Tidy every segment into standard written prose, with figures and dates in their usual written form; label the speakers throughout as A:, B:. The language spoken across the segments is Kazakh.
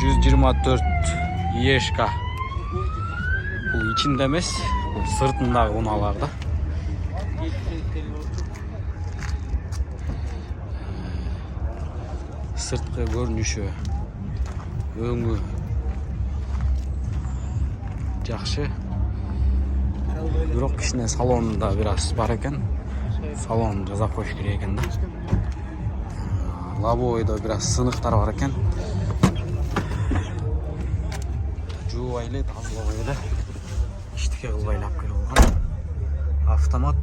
A: 124 Ешка. Бұл içinde емес, бұл сыртындағы уналарда. Сыртқы көрініші, өңі жақсы. Бирок кичине салонында бираз бар экен. Салонун жасап коюш керек экен да. Лобовойдо бираз сыныктар бар экен. Жуубайлы, тазалабай эле. Иштикке кылбай эле алып келип алган. Автомат,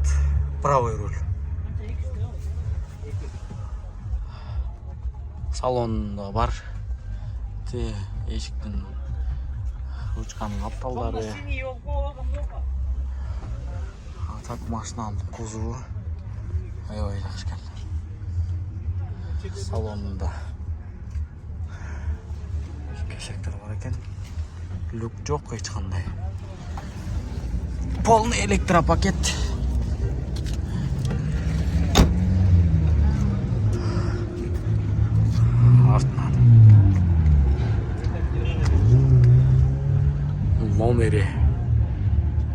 A: правый руль. Салонда бар. Эшиктин ручканын апталдары. Так машинанын кузову аябай жакшы экен. Салонунда кешектер бар экен. Люк жок эч кандай. Полный электропакет. Артынан номери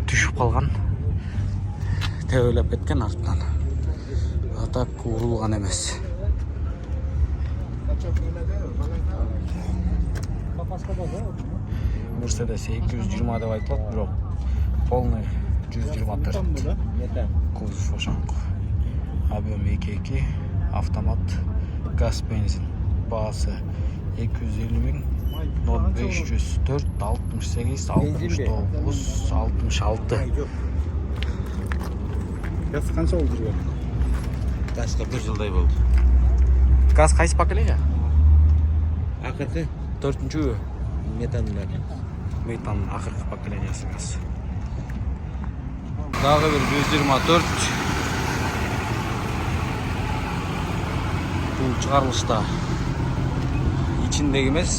A: түшүп калган. Тәуелеп кеткен артынан. Атак урулган эмес. Мерседес 220 деп айтылат, бирок полный 124. Кузов ошоңку. Объем 2.2, автомат, газ, бензин. Баасы 250 000, 0504 68 69 66.
B: Gaz qancha oldu жүргөн?
C: Gazga 1 жылдай болду.
A: Газ кайсы поколение?
C: Акыркы
A: 4-чү
C: метандар.
A: метан акыркы поколениясы газ. Дагы бир 124. Бул чыгарылышта ичиндеги эмес,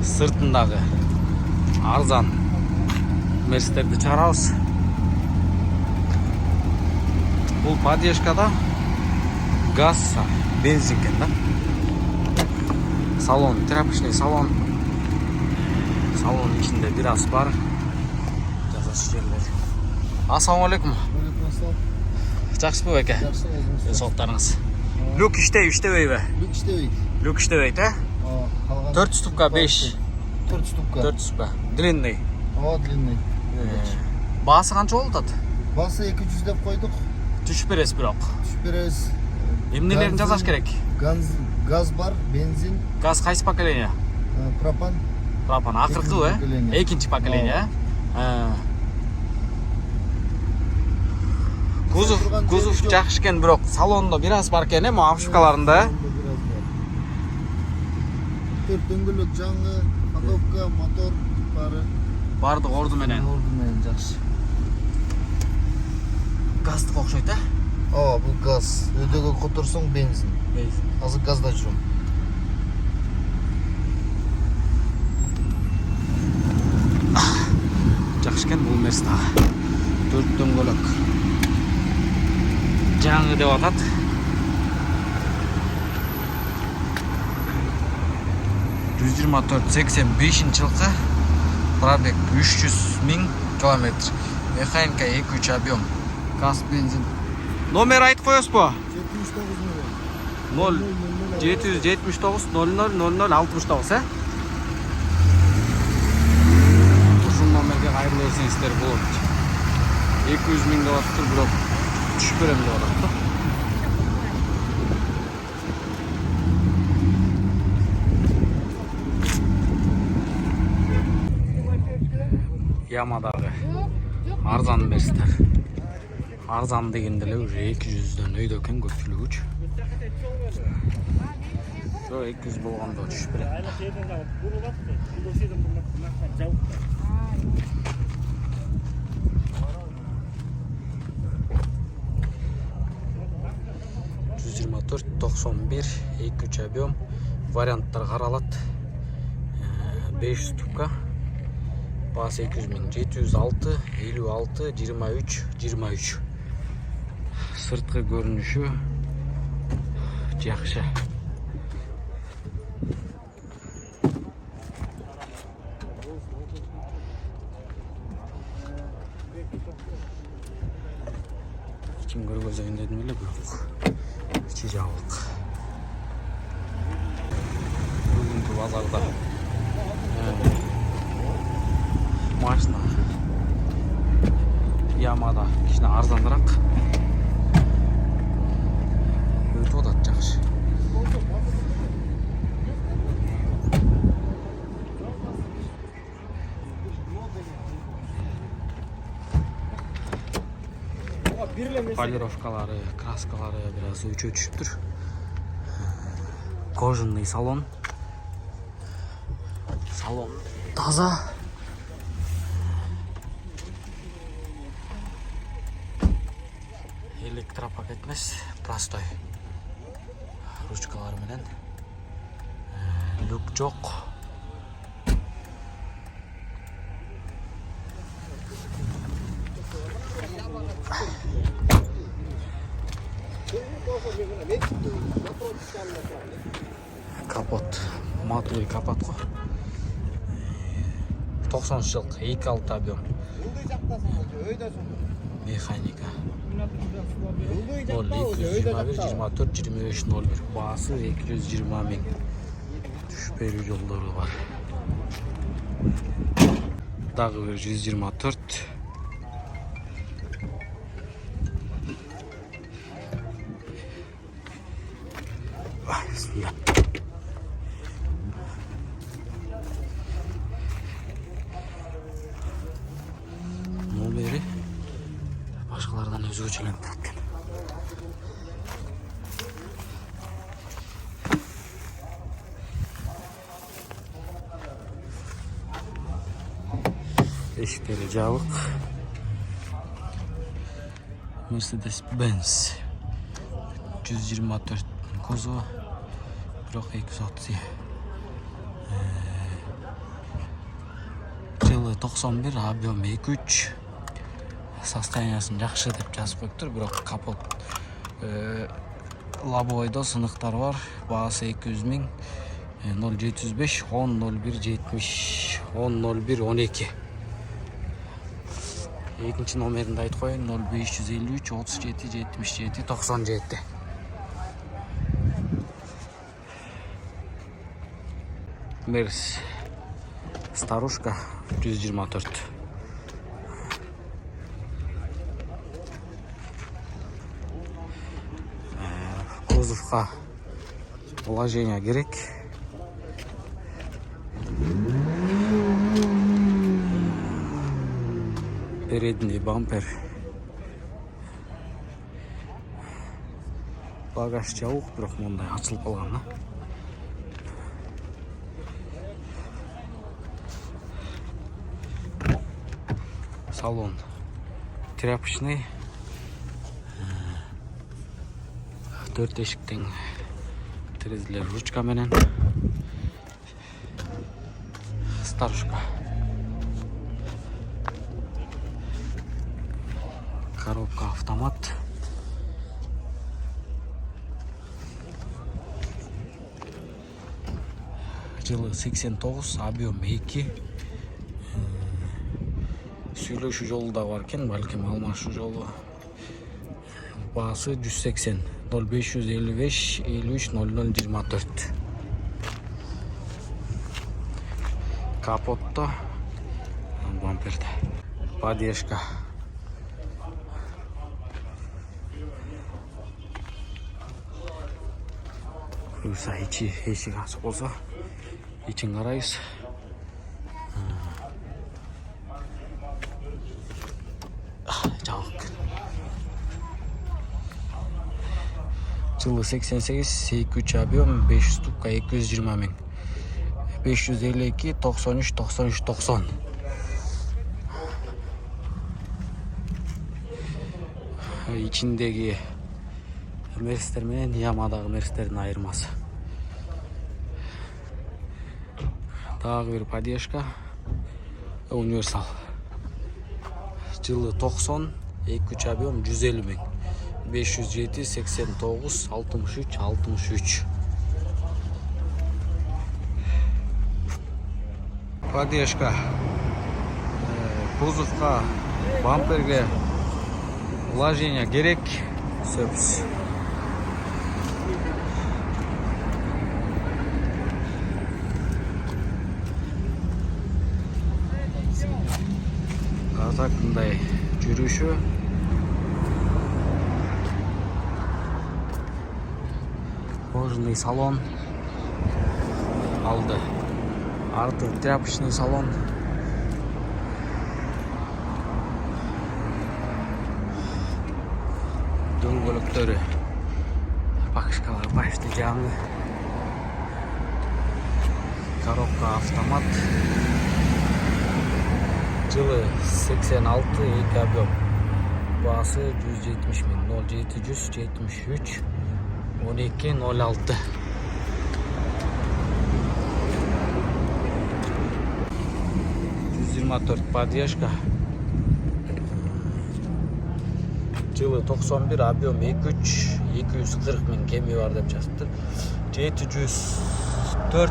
A: сыртындагы арзан мерстерди чыгарабыз. Бұл поддержкада газ, бензин екен да. Салон, тряпочный салон. Салон içinde biraz бар. Жазасы жерлер. Ассалаумағалейкум. Жақсы бу эке. Денсаулықтарыңыз. Люк иштебей бе?
B: Люк иштебейт.
A: Люк иштебейт, а? 4 ступка 5.
B: 4 ступка.
A: 4 ступка. Длинный.
B: Длинный.
A: Баасы қанша болуп атат?
B: Баасы 200 деп койдук.
A: Түшүп бересиз бирок.
B: Түшүп беребиз.
A: Эмнелерин жазаш керек?
B: Газ бар, бензин.
A: Газ кайсы поколение?
B: Пропан.
A: Пропан акыркы, экинчи поколение. Кузов жакшы экен, бирок салондо бираз бар экен, ошкаларында.
B: 4 дөңгөлөк жаңы, ходовка, мотор бары.
A: Бардык орду менен.
B: Орду менен жакшы.
A: Газды окшойт, а?
B: Бул газ. Өйдөгө которсоң бензин. Азыр газда жүрөм.
A: Жакшы экен бул мерс дагы. 4 дөңгөлөк. Жаңы деп атат. ...124 85 жылкы. Пробег 300 000 километр. Механика 2-3 объем. Газ, бензин. Номер айтып коесузбу? 779 00 00 69, а? Ушул номерге кайрылып берсеңиздер болот. 200 000 деп атыптыр, бирок түшүп берем деп атат да. Ямадагы арзан мерстер. Арзан дегенде эле уже 200дөн өйдө экен көпчүлүгүчү. Жо 200 болгондо түшүп берет. ...124 91 2-3 объем варианттар каралат. 5 ступка. Басы 200 000, 706, 56, 23, 23. Сырткы көрүнүшү жакшы. Kim көргөзөйүн дедим эле, бирок ичи жабык. Бүгүнкү базарда машина Ямада кичине арзаныраак өтүп атат, жакшы. Полировкалары, краскалары biraz өчө түшүптүр. Кожаный салон. Салон таза. Электропакет эмес, простой. Ручкалары менен. Люк жок. Капот, матовый капот го. 90 жылкы, 2.6 объем. Механика. 0221-24-25-01. Баасы 220 000. Түшпелүү жолдору бар. Дагы бир 124. Bismillah. Mol beri başkalardan özgürçelenip bıraktın. Eşikleri cavık. Mercedes Benz 124 kuzov. Бирок 230. Жылы 91, объем 2.3. Состояниясын жакшы деп жазып коюптур, бирок капот лобовойдо сыныктар бар. Баасы 200 000. 0705 1001 70 1001 12. Экинчи номеринде айтып коеюн, 0553 37 77 97. Мерс старушка 124. Кузовка вложение керек. Передний бампер. Багаж жабык, бирок мындай ачылып калган. Салон тряпочный. 4 эшиктен терезелер ручка менен. Старушка. Коробка автомат. Жылы 89, объем 2. Сүйлөшүү жолу да бар экен, балким алмашуу жолу. Баасы 180. 0555 53 00 24. Капотто, бамперде. Поддержка. Кuysa içi eşik açık olsa için karayız. Cavuk. Жылы 88, 2.3 объем, 500 тукка, 220 000. 552 93 93 90. İçindeki Mercedesler menен Ямадагы Mercedesтердин айырмасы. Дагы бир поддержка, универсал. Жылы 90, 2.3 объем, 150 000. 507 89 63 63. Поддержка. Кузовка Bamperge вложение gerek. Söps. Kazakınday жүрүшү. Кожаный салон алды. Арты тряпочный салон. Дөңгөлөктөрү, покрышкалар почти жаңы. Коробка автомат. Жылы 86, 2 объем. Басы 170 000, 0773 1206. Поддержка. Жылы 91, объем 2-3, 240 000 кеми бар деп жазыпты. 704,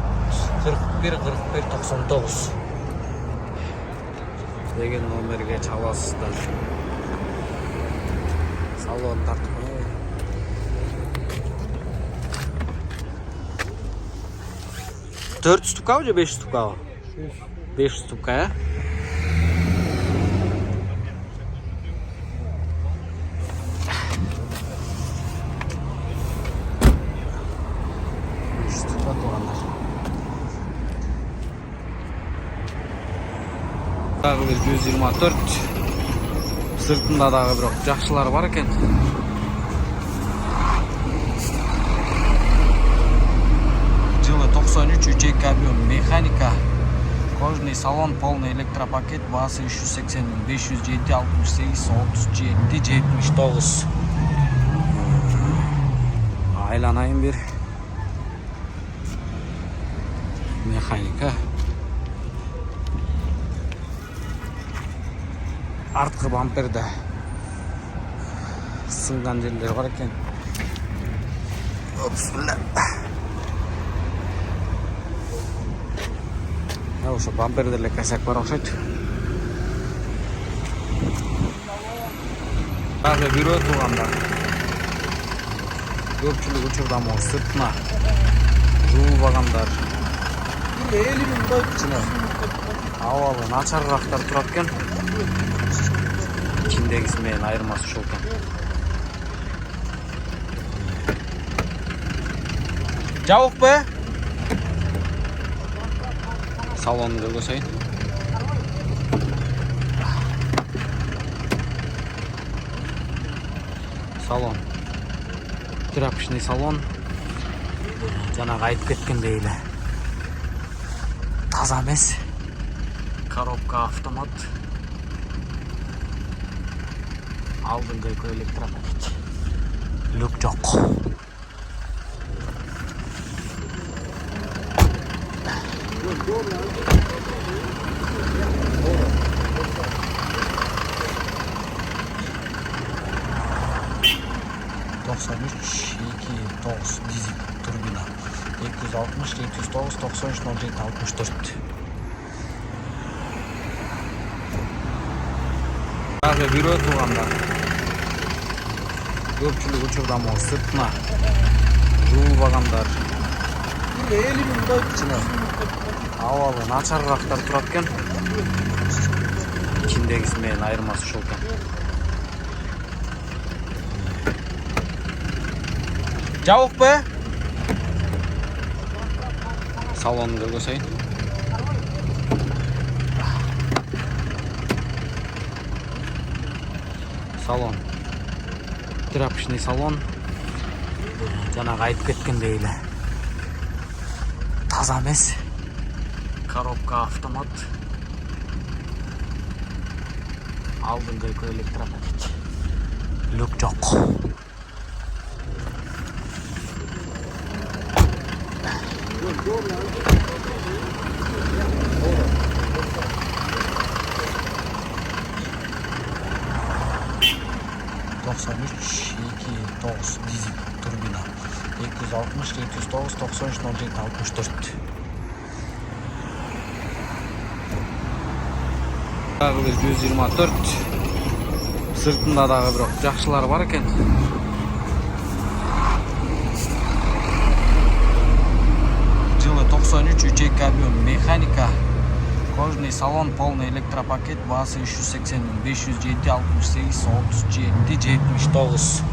A: 41, 41, 99 деген номерге чаласыздар. Салон тартып қойып. 4 ступка же 5 ступка? 5 ступка, ya? Дағы бір 124. Сыртында дағы бірақ жақшылар бар екен. Жылы 93, 3 объем, механика. Кожаный салон, полный электропакет, басы 380 507 68 37 79. Айланайын бір. Механика. Артқы бамперде сынған жерлер бар екен. Опсбілі. Осы бампердерле кәсәк бар оқшайды. Бағы бюро туғанда. Көпчілік ұчырдамы сыртына жуыл бағандар. Ауалы начарырақтар тұрат кен. İçindekisinden ayırması şu oldu. Cavuk be. Salonu da göstereyim. Salon. Тряпочный салон. Жаңағы айтып кеткендей эле. Таза эмес. Коробка автомат. Aldığında elektropakет. Lük жоқ. Dizel turbina. 260 709 93 07 64. Дағы бюро туғанда. Көпчілік ұчырдамы сыртына жуыл бағандар. Ауалы начарырақтар тұрат кен. İçindekisinden ayırması şu oldu. Cavuk be. Salonu da göstereyim. Salon. Тряпочный салон. Жаңағы айтып кеткендей эле. Таза эмес. Коробка автомат. Алдыңғы электропакет. Люк жоқ. Dizel turbina. 260 709 93 07 64. Дағы 124. Sırtında dagы бирок жакшылары бар экен. Жылы 93, 3.2 объем, механика, кожаный салон, полный электропакет, басы 380 507 68 37 79.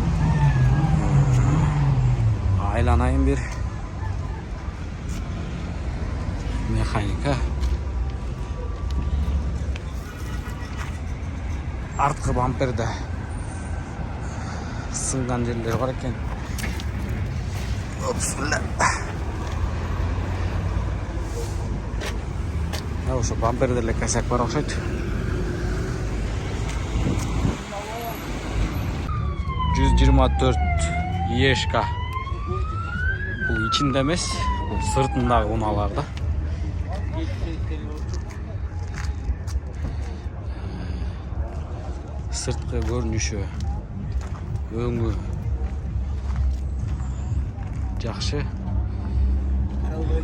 A: Айланайын бир. Механика. Арткы бамперде сынган жерлер бар экен. Бисмилла. Ошо бамперде эле косяк бар окшойт. $124 ешка. Бул ичинде эмес, бул сыртындагы унааларда. Sırtkı görünüşü, öңü жақсы.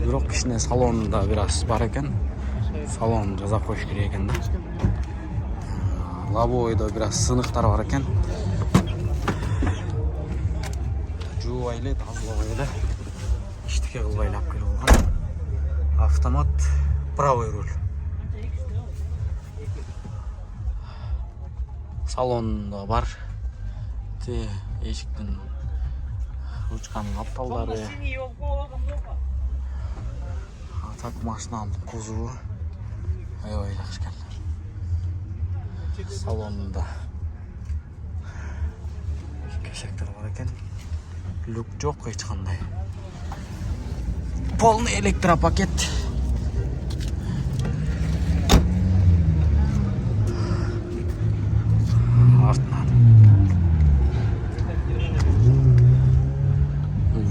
A: Бирок кичине салонунда biraz бар экен. Салонун жасап коюш керек экен да. Лобовойдо biraz сыныктар бар экен. Жуубай эле, тазалабай эле. Эчтеке кылбай эле алып келип алган. Автомат, правый руль. Salonda бар. Эшиктин ручканын апталдары. Так машинанын кузову аябай жакшы экен. Салонунда кесектер бар экен. Люк жок эч кандай. Полный электропакет.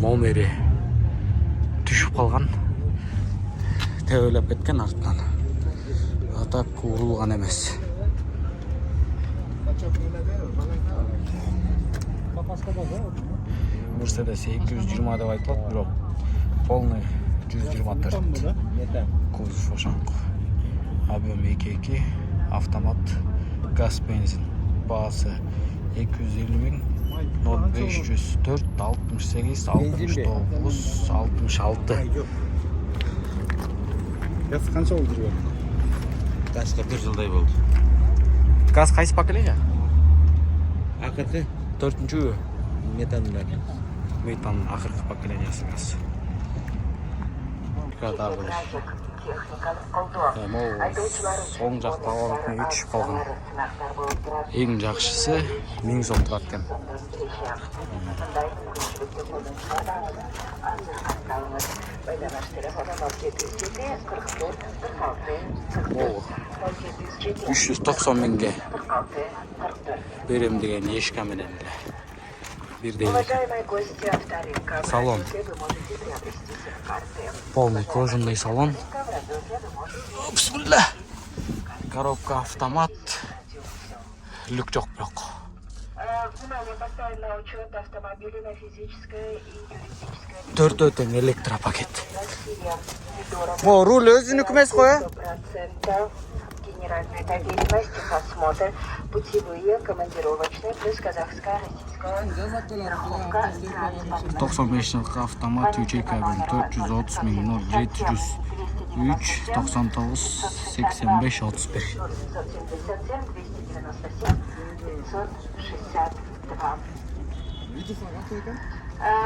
A: Номери түшүп калган. Тебелеп кеткен артынан. Атак урулган эмес. Мерседес 220 деп айтылат, бирок полный 124. Кузов ошоңку. Объем 2.2, автомат, газ, бензин. Баасы 250 000. 0504 68 69 66.
B: Gaz qancha oldu жүргөн?
C: Gazga 1 жылдай болду.
A: Газ кайсы поколение?
C: Акыркы
A: 4-чү
C: метандар.
A: метан акыркы поколениясы газ. Кадабы. Соң жакта алып өтүшүп калган. Эң жакшысы 1000 сом турат экен. О, 390 миңге берем деген ешка менен бирдей. Салон. Полный кожаный салон. Бисмилла. Коробка автомат. Люк жок бирок.
D: Внимание, поставим на учет автомобиля на физическое и юридическое.
A: Төртөтөн электропакет. О, руль өзүнүкү эмес го, э?
D: 100% генеральная доверенность, техосмотр, путевые, командировочные, плюс казахская, российская страховка, транспортная.
A: 95 жылкы автомат 3.2 кабин 430 000 703 99 85 31.
D: 977 297 562.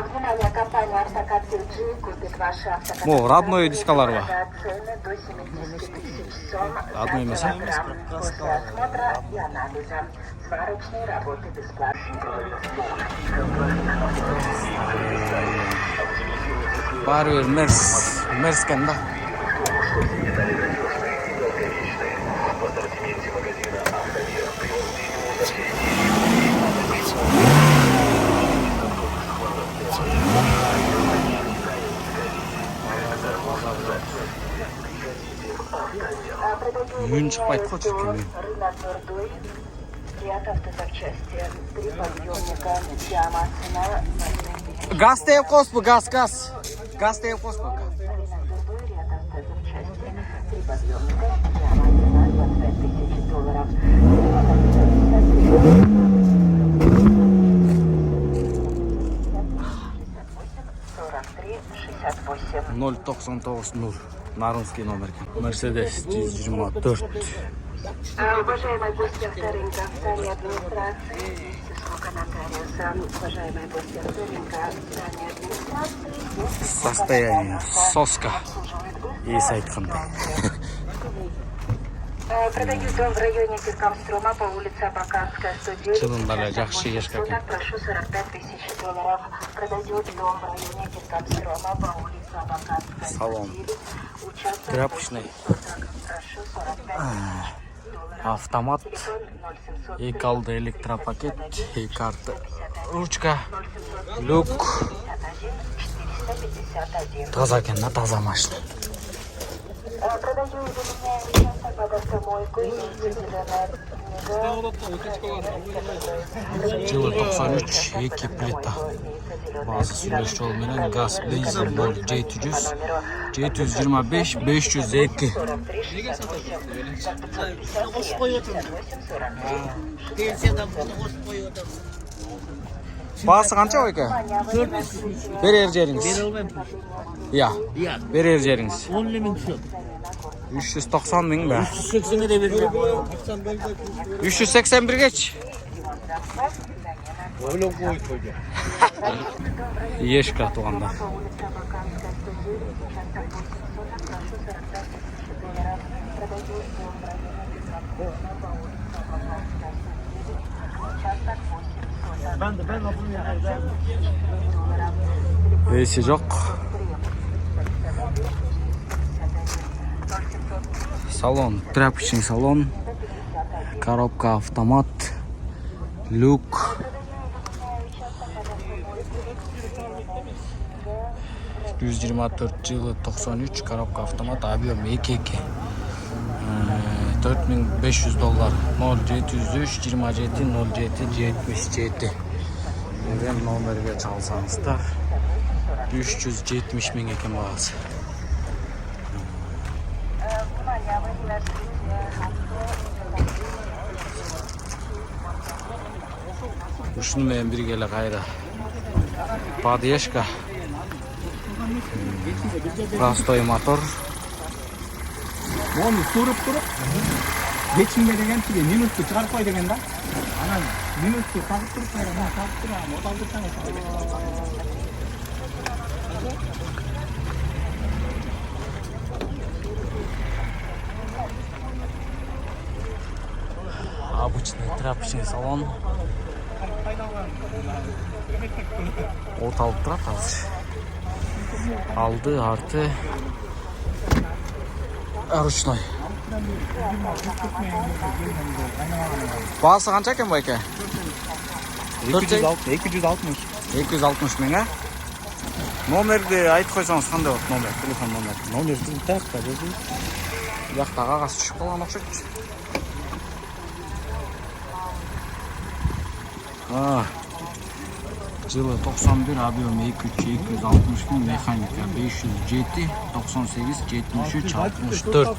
D: Внимание, компания «Автокад Кирджи» купит ваши автокад.
A: О, родной дискалар бар.
D: Цены до 70 000 сом
A: Родной эмес, а?
D: после осмотра и анализа. Сварочные работы бесплатно.
A: Баары бир мерс экен да. Үйүн чыкпайт го чүркүн.
D: Рынок Нурдой, ряд автозапчасти, 3 подъемника, яма, цена.
A: Газ тееп коюспу, газ. Газ тееп коюспу.
D: Рынок Нурдой, ряд автозапчасти, 3 подъемника, яма, цена $25 000.
A: 099 Нарынский номер. Мерседес 124.
D: Уважаемые гости авторынка, здание администрации, услуга нотариуса. Уважаемые гости авторынка, здание администрации.
A: Состояние соска и сайткандай.
D: Продаю дом в районе Киркамстрома по улице Абаканская, 109.
A: Чылымдаля жакшы ешка экен.
D: Прошу 45 тысяч долларов. Продаю дом в районе Киркамстрома по улице Абаканская, 109.
A: Салон
D: Участок
A: тряпочный.
D: Прошу 45
A: Автомат. И калды электропакет. И карта. Ручка. Люк.
D: 451.
A: Таза экен, на таза машина.
D: Продаю участок под автомойку и зеленая книга.
A: Жылы 93, 2 плита. Базы сүйлөш жол менен газ, бензин 0700 725 502. Басы канча байке? Берер жериңиз. Я. Берер жериңиз.
C: 10 миң түшөт.
A: 390 миң ба?
C: 380 де бердим.
A: 381гечи.
C: Ойлоп койду.
A: Ешка туганда. Эси жок. Салон, тряпочный салон. Коробка автомат. Люк. 124 жылы 93, коробка автомат, объем 2 4500 доллар. 0703 27 07 77 деген номерге чалсаңыздар 370 миң экен багасы. Ушуну менен бирге эле кайра подъездка, простой мотор.
E: Onu sorup durup geçinme degen tüge minus'tu çıkarıp koy degen da. Anam minus'tu takıp durup koy ama takıp durup o daldıktan
A: Обычный тряпочный салон. От алып турат азыр. Алды, арты. Ручной. Басы канча экен байке?
E: 260.
A: 260 миң, а? Номерди айтып койсоңуз кандай болот? Номер, телефон номер.
E: Номер тақта dedi.
A: Бияқта кагаз түшүп калган окшойт. Жылы 91, объем 260 миң, механика 507 98 73 64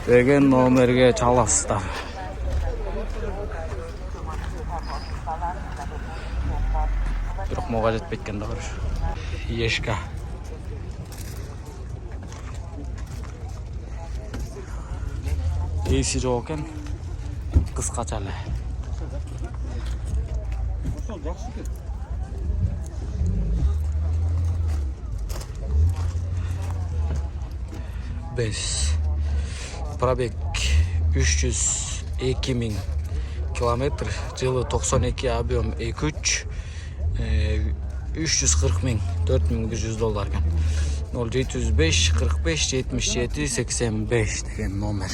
A: деген номерге чаласыздар. Бирок мага жетпейт экен да. Ешка. Эси жок экен. Кыскача эле. Без пробег 302 миң километр, жылы 92, объем 2.3, 340 миң, 4100 доллар екен. 0705 45 77 85 деген номер.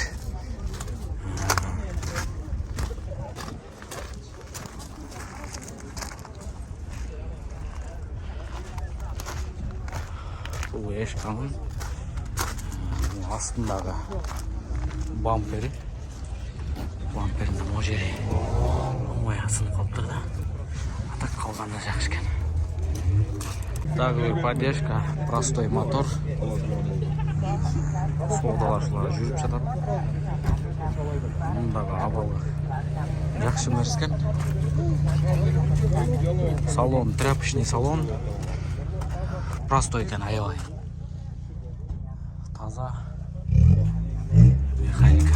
A: Бұл ешқанын астындағы бампері. Бамперінің о жері оңай асынып қалыптыр да. Атақ қалғанда жақсы екен. Так, поддержка, простой мотор. Soğudalaşılar жүріп жатады. Мұндағы абалы жақсы мерзген. Салон, тряпочный салон. Простой екен, аябай. Таза. Механика.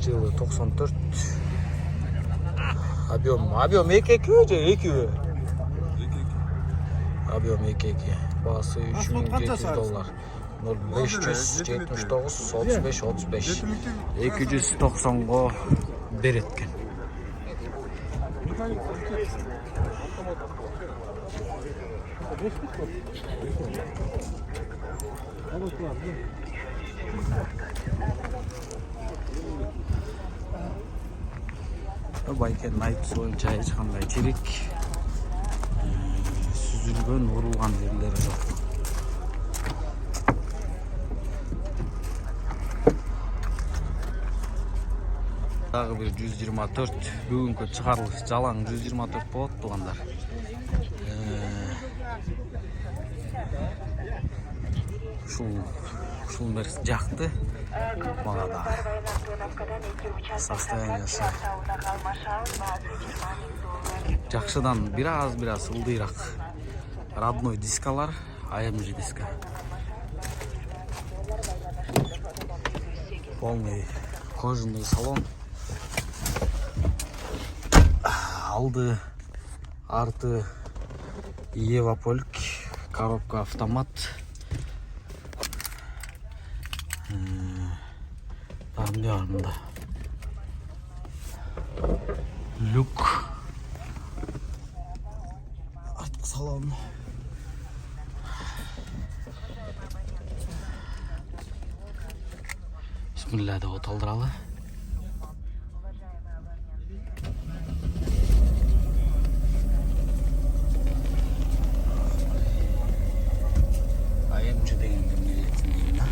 A: Жылы 94. Объем 2 же 2. Объем 2. Басы $3700. 0579 35 35. 290-го береткен. Байкен айтыс боюнча эч кандай чирик сүзүлгөн, урулган жерлери жок. Дагы бир 124 бүгүнкү чыгарылыш жалаң 124 болот тугандар. Ушул мерс жакты. Мага да состояниясы жакшыдан бир-аз ылдыйраак. Родной дискалар, AMG диска. Полный кожаный салон. Алды, арты Ева Полк, коробка автомат. Там не армында. Люк. Артқы салон. Бисмилlah деп оталдыралы. AMG дегенге милетін деймін.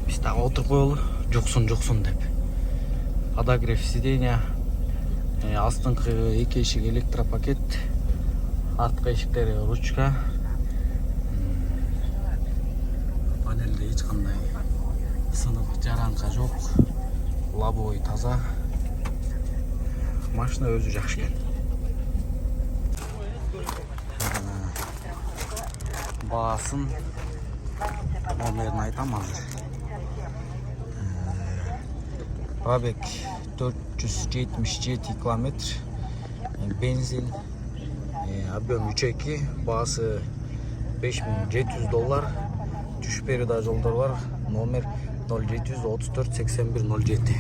A: Біз тағы отырып қойылы, жоқсын деп. Подогрев сиденья, астыңғы 2 ешік электропакет, артқы ешіктері ручка. Панельде еч қандай сынып жараңқа жоқ, лобовой таза. Машина өзі жақсы екен. Бағасын номерін айтам азыр. Пробег 477 километр, бензин, объем 3.2, бағасы $5700. Түш переда жолдар бар, номер 0734 81 07.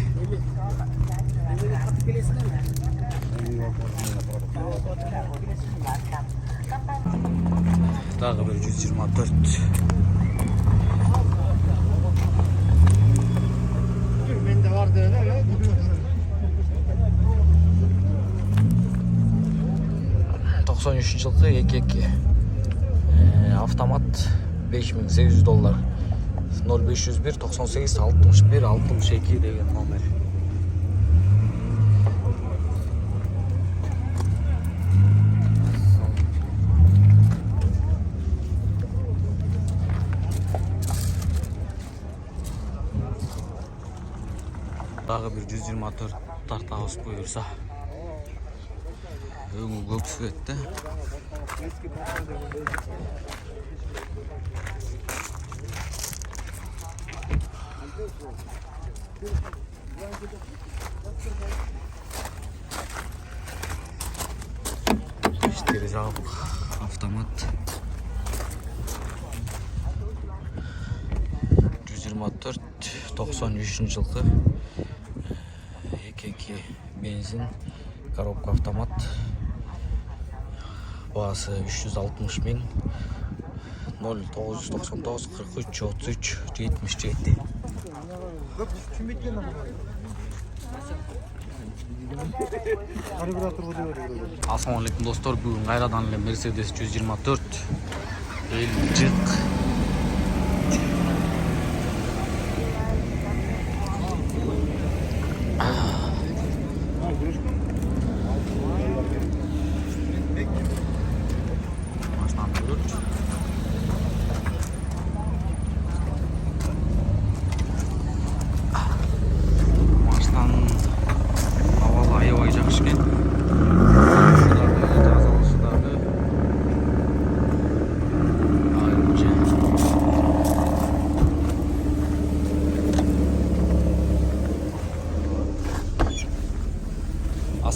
A: Тағы бір 124.
B: Менде бар деді,
A: 93 жылғы 2.2 автомат $5800. 0501 98 61 62 деген номер. Дағы бір 124 тартабыз бұйырса. Өңі көп түсетті. İşte жабық автомат. 124 93 жылғы 2.2 бензин, коробка автомат. Бағасы 360 000. 0999 43 33 77. Assalamualaikum dostlar, bugün Gayradan ile Mercedes 124 elcik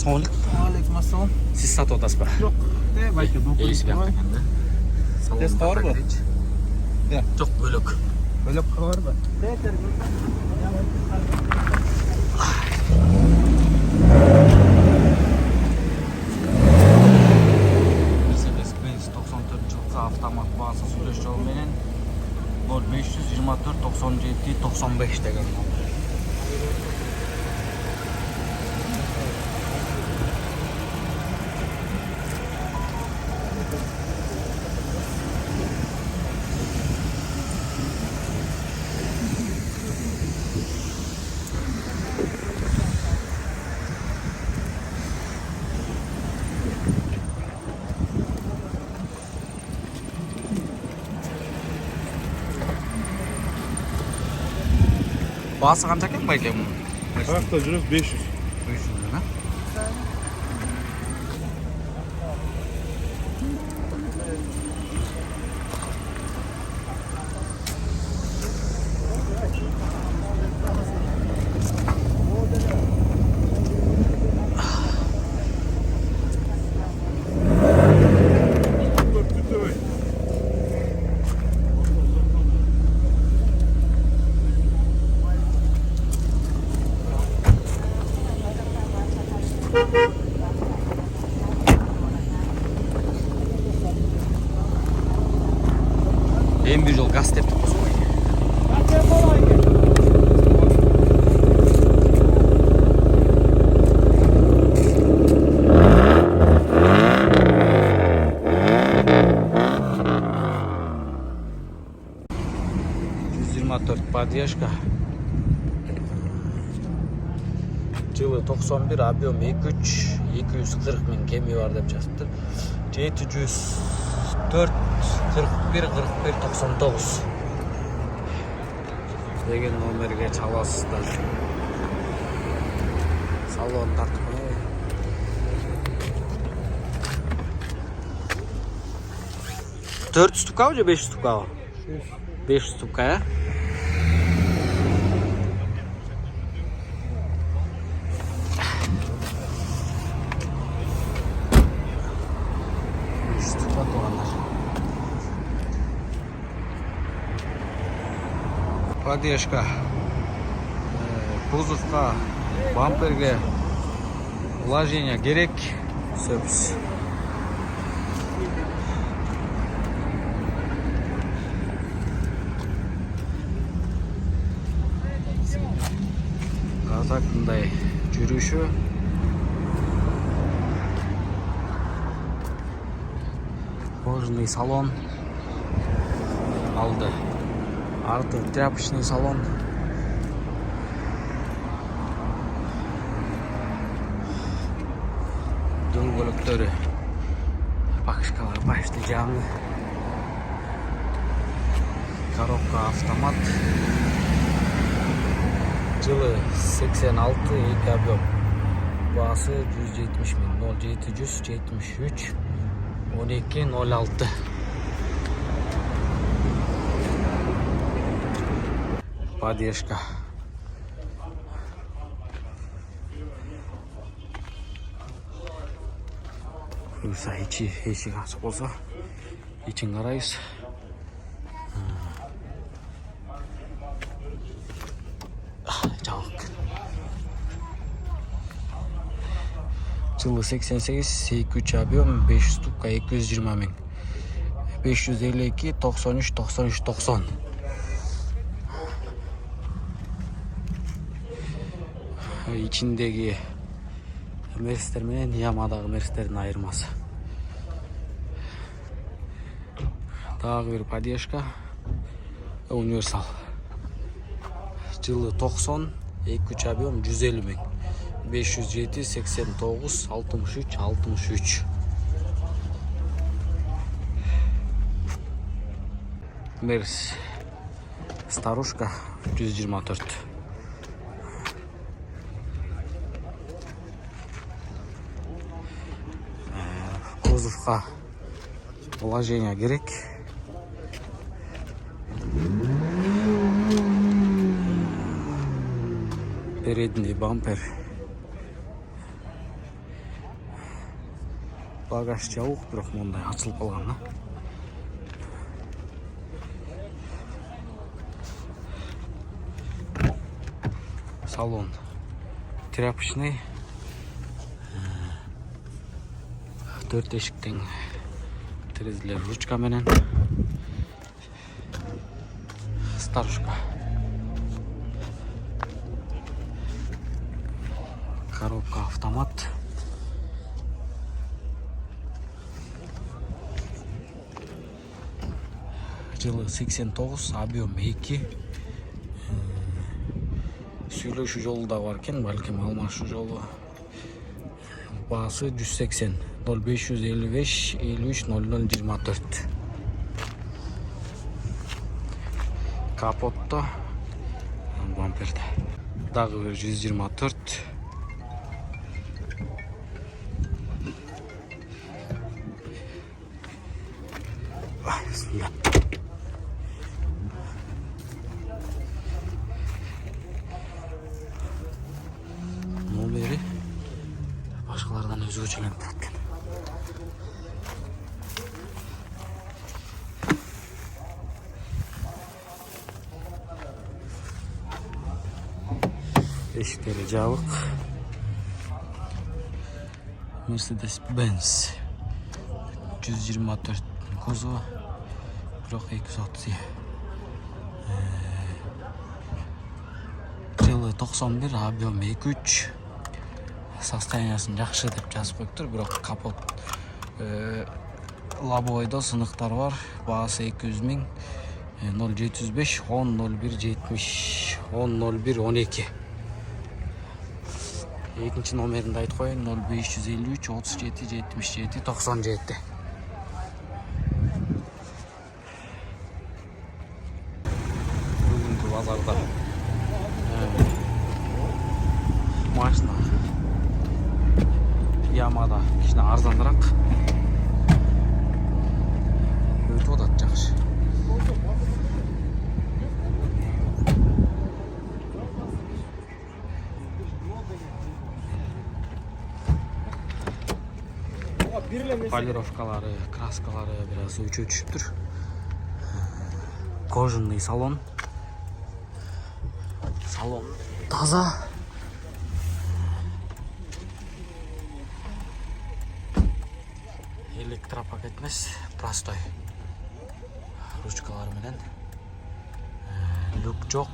E: Assalomualaikum. Assalom.
A: Siz satib o'tasizmi?
E: Yo'q. Bayka
A: Eshik ham ekanda.
E: Tez qor bu.
A: Yo'q, bo'lak.
E: Bo'lib qarormi?
A: Mercedes-Benz 94 avtomat bazası sürüş olmayan 0524 97 95 degan. Bazı qancha ekan bu ekan?
C: Hafta жүрөз 500.
A: 500 mi? En bir yol gaz teptik bu soğuk. Поддержка. Жылы 91, объем 240 миң кеми бар деп жазыптыр. 704 41 41 99 деген номерге чаласыздар. Салон тартып қойып. 400 тукка же 500 тукка? 500 тукка, ya? Поддержка кузовка, бамперге вложение керек, сөз. Казакындай жүрүшү. Кожаный салон алды. Арты тряпочный салон. Дөң бөлөктөрү. Покрышкалар почти жаңы. Коробка автомат. Жылы 86, 2 объем. Басы 170 миң. 0773 1206. Поддержка. Бұйса ешік ашық болса, ешін қарайыз. Жауық. Жылы 88, 2 объем, 500 тукка, 220 миң. 552, 93, 93, 90. İçindeki Mercedesler menен Yama'daki Mercedeslerin ayırması. Dagı bir поддержка. Universal. Жылы 90, 2 объем 150 миң. 507, 89, 63, 63. Мерс. Старушка 124. Кузовка вложение керек. Передний бампер. Багаж жабык, бирок мындай ачылып калган да. Салон тряпочный. 4 эшиктен терезелер ручка менен. Старушка. Коробка автомат. Жылы 89, объем 2. Сүйлөшүү жолу да бар экен, балким алмашуу жолу. Баасы 180 0555 53 00 24. Капотто бамперде дагы бир 124. Bismillah. Номери башкалардан өзгөчөлөнүп турат экен. Эшиктери жабык. Mercedes-Benz 124 кузову, бирок 230. Жылы 91, объем 2.3. Состояниясын жакшы деп жазып коюптур, бирок капот лобовойдо сыныктар бар. Баасы 200 000. 0705 10 01 70 10 01 12. Экинчи номеринде айтып коеюн, 0553 37 77 97. Бүгүнкү базарда машина Ямада кичине арзаныраак өтүп атат, жакшы. Полировкалары, краскалары biraz өчө түшүптүр. Кожаный салон. Салон таза. Электропакет эмес, простой. Ручкалары менен. Люк жок.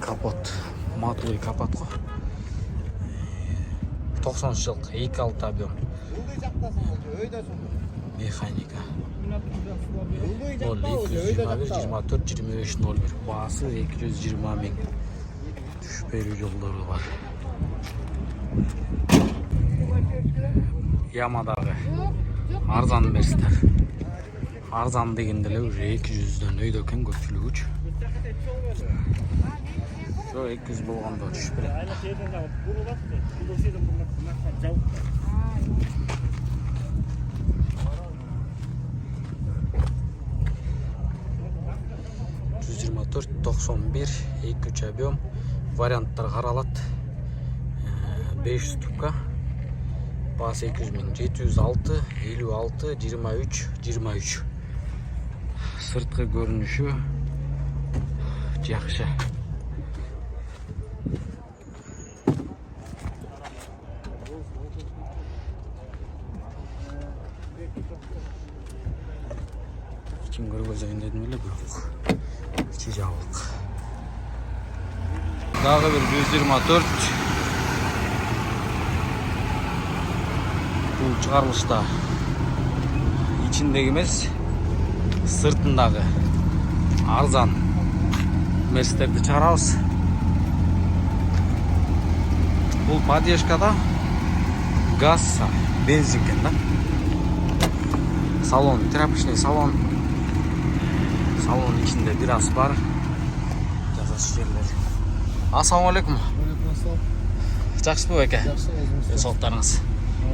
A: Капот. Матовый капот го. 90-жылкы 2.6 объем. Механика. 0221 24 25 01. Баасы 220 000. Түшүп берүү жолдору бар. Ямадагы арзан берсиздер. Арзан дегенде эле уже 200дөн өйдө экен көпчүлүгүчү. Жо 200 болгондо түшүп берет. $124 91 2.3 объем. Варианттар каралат. 500 тупка. Баасы 200 000. 706 56 23 23. Сырткы көрүнүшү жакшы. Kim көргөзөйүн дедим эле, бирок ичи жабык. Дагы бир 124. Бул чыгарылышта ичиндеги эмес, сыртындагы арзан мерстерди чыгарабыз. Бул поддержкада газ, бензин экен да. Салон тряпочный салон. Салон içinde biraz бар. Жазасы жерлер. Ассаламу алейкум. Жакшысызбы беке?
B: Жакшы, өзүңүз.
A: Соттарыңыз.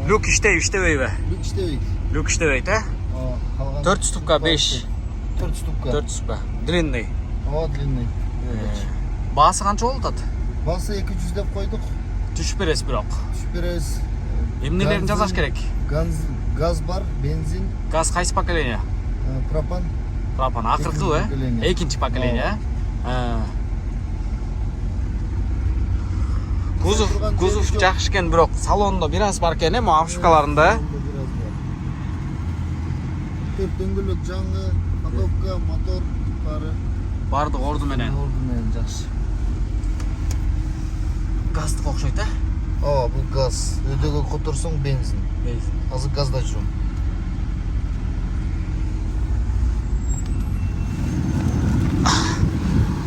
A: Люк иштейби?
B: Люк иштебейт.
A: Люк иштебейт, э?
B: Қалған
A: 4 ступка 5.
B: 4 ступка.
A: 4 ступка. Длинный.
B: О, длинный.
A: Басы қанша болды аты?
B: Басы 200 деп қойдық.
A: Түшіп бересіз бірақ.
B: Түшіп бересіз.
A: Емнелерін жазаш керек.
B: Газ бар, бензин,
A: Газ қайсы поколение?
B: пропан.
A: Пропан. Ақырғы,
B: поколение.
A: Екінші поколение. Кузов жақсы екен, бірақ салонда біраз бар екен, ма обшивкаларында.
B: 4 дөңгелек жаңы, ходовка, мотор бары.
A: Бардық орды менен.
B: Ордымен жақсы.
A: Газдық оқшайды,
B: О, бұл газ. Өдегі құтырсың бензин. Азы газда жүрім.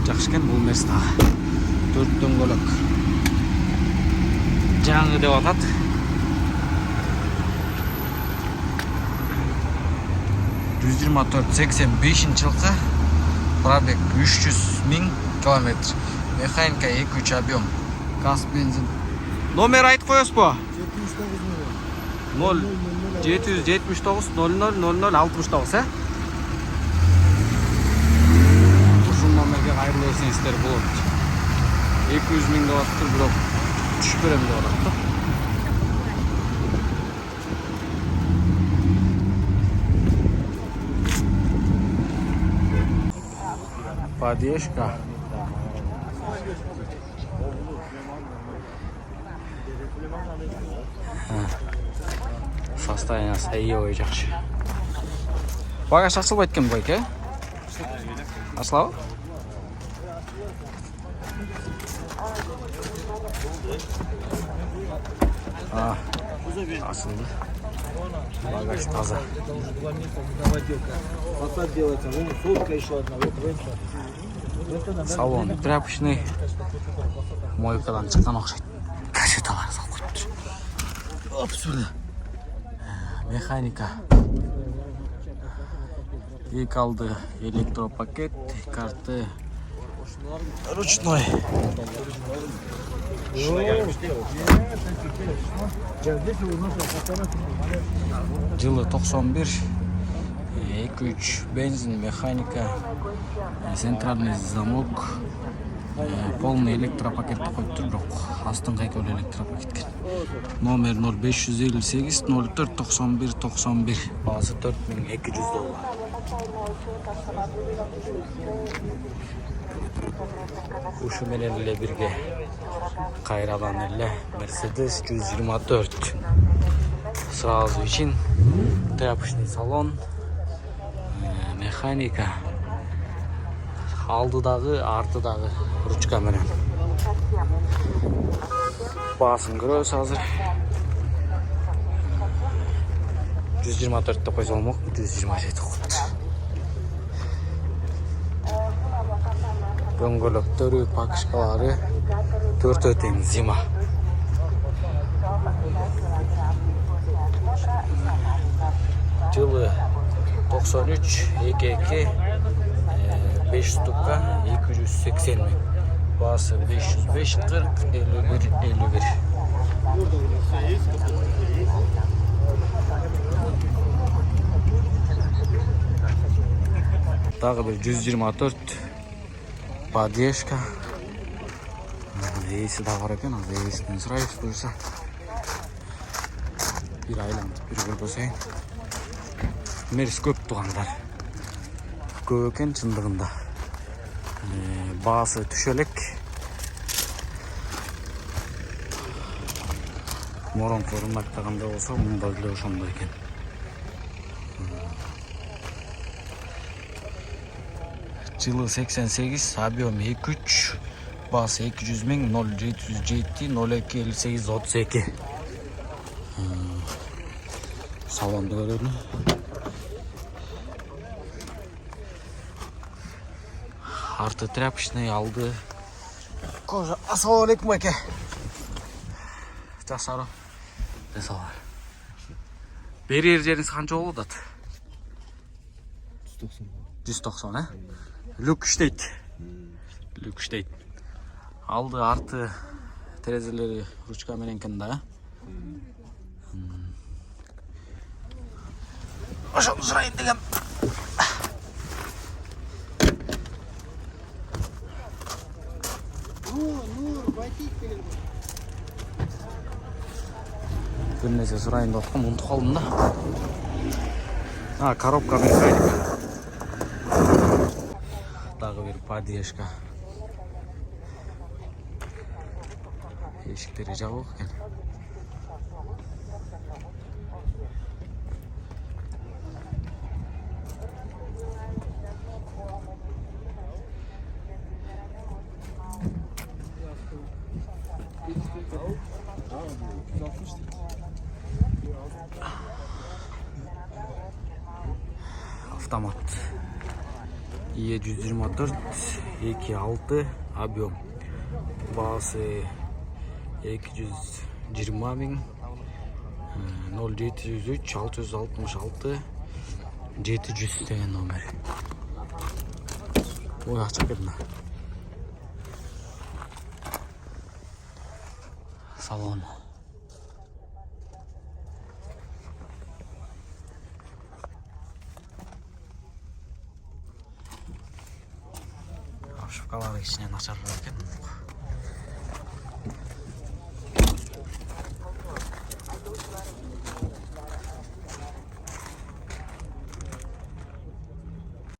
A: Жақсы екен бұл Мерстағы. 4 дөңгелек. Жаңы деп атады. «124-85 жылғы пробег 300.000 километр. Механика 2-3 объем. Газ, бензин. Номер айтып қойыз бұ? 0 779 00 00 69, Ушул номерге кайрылып берсеңиздер болот. 200.000 деп атыптыр, бирок түшүп берем деп атат. Поддержка. Состояние сәйе жақсы. Багаж ашылбайды екен бұл еке? Ашылау? Ашылды. Багаж таза. Салон тряпочный. Мойкадан шыққан оқшайды. Кашеталар салып қойыпты. Абсурдно. Механика. Екі алды электропакет, карты ручной. Жылы 91, 2-3 бензин, механика, центральный замок, полный электропакетті қойып тұр, бірақ астыңғы екеулі электропакеткен. Номер 0558 04 91 91, басы $4200. Ушу менен эле бирге кайрадан эле Mercedes 124. Сразу için тряпочный салон, механика. Алдыдагы, артыдагы ручка менен. Басын көрөбүз азыр. 124 деп койсо болмок, 127 кут. Дөңгөлөктөрү, пакышкалары 4 тең зима. Жылы 93, 22, 5 ступка, 280 000. Басы 505, 40, 51, 51. Дагы бир 124 поддержка. Эси да бар экен, азыр эсинен сурайбыз буюрса. Бир айлантып бир көргөзөйүн. Мерс көп тугандар. Көп экен чындыгында. Басы түшө элек. Мурунку ырмактаганда болсо, мында деле ошондой экен. Жылы 88, объем 2-3, басы 200 000, 0707, 02 58 32. Салонды көрөдү. Арты тряпочный, алды кожа. Ассалам алейкум эке. Жасару. Жасалар. Берер жериңиз канча болот ат? 190, э? Люк иштейт. Люк иштейт. Алды, арты терезелери ручка менен экен да. Ошону сурайын дегем. Bir nece surayın da otqum, unutып қалдым да. Коробка механика. Дағы bir поддержка. Eşikleri жабык экен. Автомат. E124 2.6 объем. Бағасы 220 bin. 0703 666 700 деген номер. Ой, ақша кетті. Салон. Шапкалары ішінен ашарып екен.